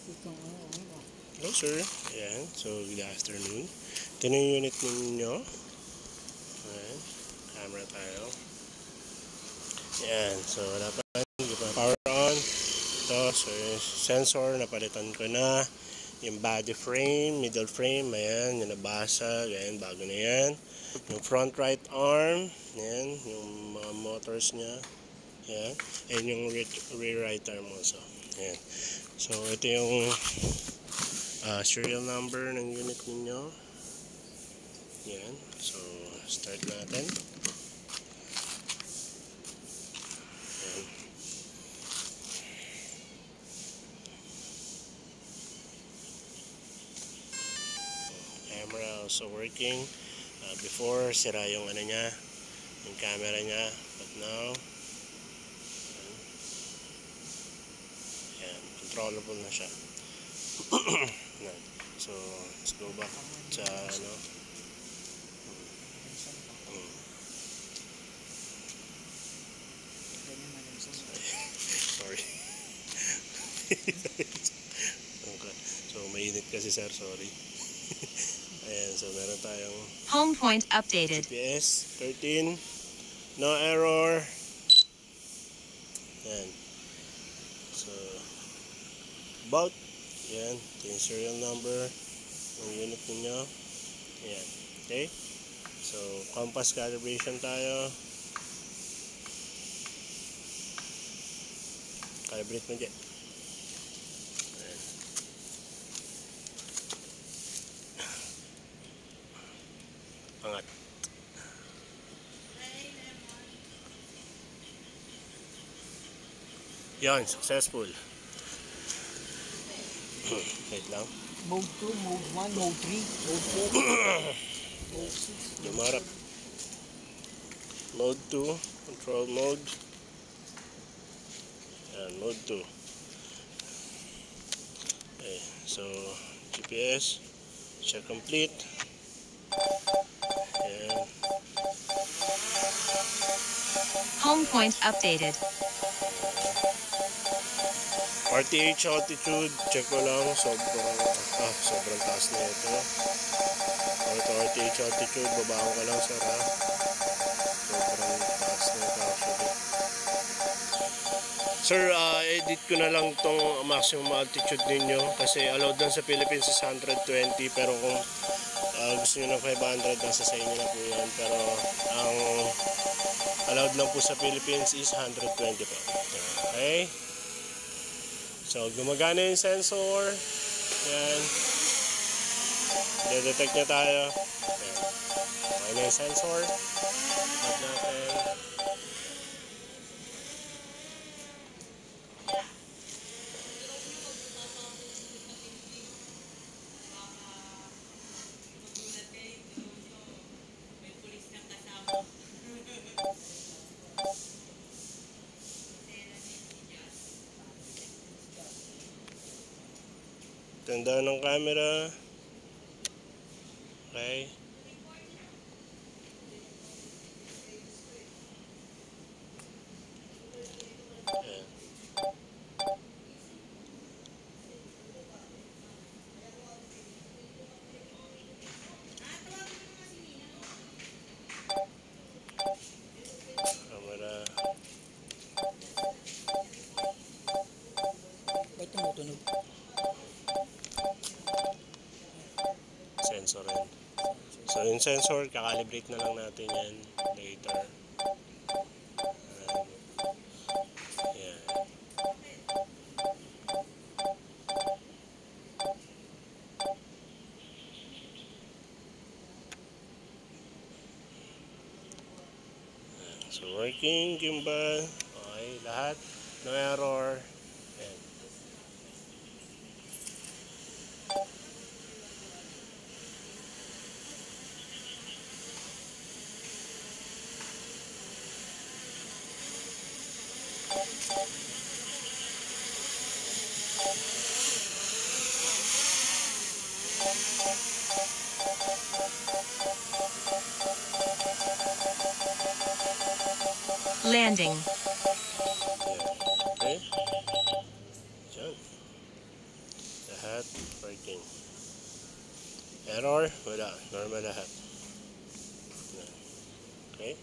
Hello sir, ayan, so good afternoon. Ito na yung unit ninyo. Ayan, camera tayo. Ayan, so dapat power on. Ito, so yung sensor, napalitan ko na. Yung body frame, middle frame, ayan, yung nabasag, ayan, bago na yan. Yung front right arm, ayan, yung mga motors niya, ayan, and yung rear right arm also, ayan. So ito yung serial number ng unit ninyo. Yan. So, start natin. Yan. Camera also working. Before, sira yung ano niya, yung camera niya. But now, yan. Controllable na siya. So, let's go back sa ano. Sorry. Okay. So, mainit kasi sir, sorry. Ayan, so meron tayong home point updated. GPS 13, no error. Ayan. So, about, ayan, ito yung serial number ng unit ninyo. Ayan, okay. So, compass calibration tayo. Calibrate mo dyan. Ayan. Angat. Yan, successful. Wait lang. Mode 2, Mode 1, Mode 3, Mode 4, Mode 6. Lumarap. Mode 2, control mode. Yan, mode 2. Okay, so GPS, check complete. Yan. Home point updated. RTH altitude, check ko lang, sobrang taas na ito. Ito RTH altitude, babaan ka lang sir ha. Sobrang taas na ito actually. Sir, edit ko na lang tong maximum altitude ninyo kasi allowed lang sa Philippines is 120, pero kung gusto nyo ng 500, nasa sa inyo na po yan. Pero ang allowed lang po sa Philippines is 120 po. Okay? So, gumagana yung sensor. Yan. I-detect niya tayo. Yan. Okay na yung sensor. Stop natin. Tanda ng camera. Okay. Ayan. Camera. Ba't tumutunog? Sensor rin. So yung sensor, kakalibrate na lang natin yan later. Yan. So working, gimbal. Okay, lahat. No error. Yan. Landing. Okay. Diyan. lahat working. Error, wala, normal lahat. Okay.